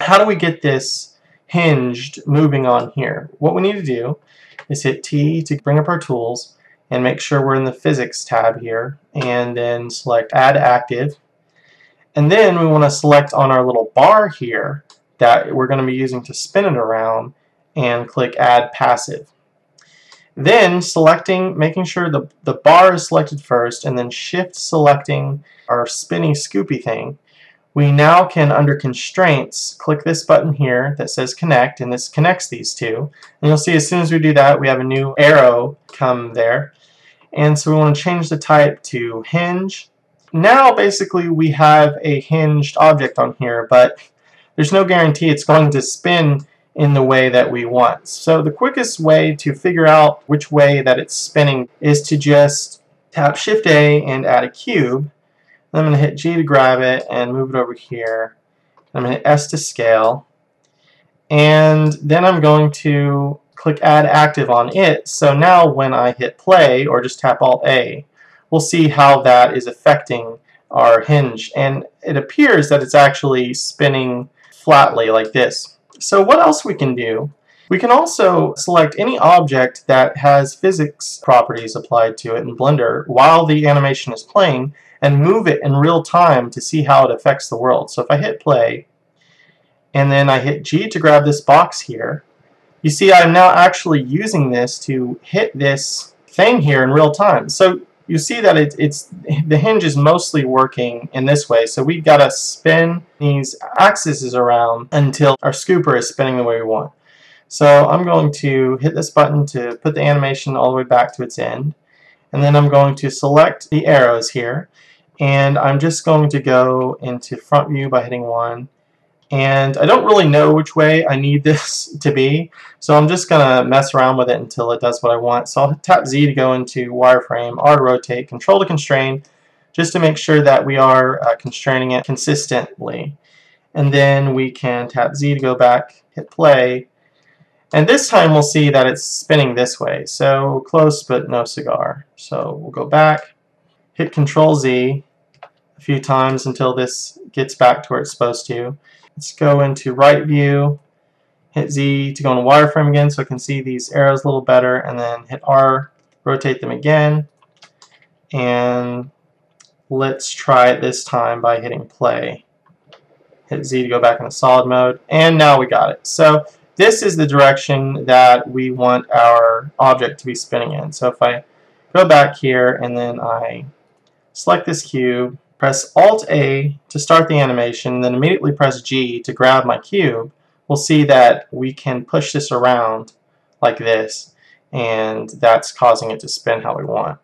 how do we get this hinged moving on here? What we need to do is hit T to bring up our tools and make sure we're in the physics tab here, and then select add active. And then we want to select on our little bar here that we're going to be using to spin it around and click add passive. Then making sure the bar is selected first, and then shift selecting our spinny scoopy thing. We now can, under constraints, click this button here that says connect, and this connects these two. And you'll see as soon as we do that, we have a new arrow come there. And so we want to change the type to hinge. Now basically we have a hinged object on here, but there's no guarantee it's going to spin in the way that we want. So the quickest way to figure out which way that it's spinning is to just tap Shift A and add a cube. I'm going to hit G to grab it and move it over here. I'm going to hit S to scale. And then I'm going to click add active on it. So now when I hit play or just tap Alt A, we'll see how that is affecting our hinge. And it appears that it's actually spinning flatly like this. So what else we can do? We can also select any object that has physics properties applied to it in Blender while the animation is playing and move it in real time to see how it affects the world. So if I hit play and then I hit G to grab this box here, you see I'm now actually using this to hit this thing here in real time. So you see that the hinge is mostly working in this way. So we've got to spin these axes around until our scooper is spinning the way we want. So I'm going to hit this button to put the animation all the way back to its end. And then I'm going to select the arrows here. And I'm just going to go into front view by hitting 1. And I don't really know which way I need this to be, so I'm just going to mess around with it until it does what I want. So I'll tap Z to go into wireframe, R to rotate, Control to constrain, just to make sure that we are constraining it consistently. And then we can tap Z to go back, hit play, and this time we'll see that it's spinning this way. So close but no cigar. So we'll go back, hit Control Z a few times until this gets back to where it's supposed to. Let's go into right view, hit Z to go into wireframe again so I can see these arrows a little better, and then hit R, rotate them again, and let's try it this time by hitting play. Hit Z to go back into solid mode, and now we got it. So this is the direction that we want our object to be spinning in. So if I go back here and then I select this cube, press Alt A to start the animation, then immediately press G to grab my cube, we'll see that we can push this around like this, and that's causing it to spin how we want.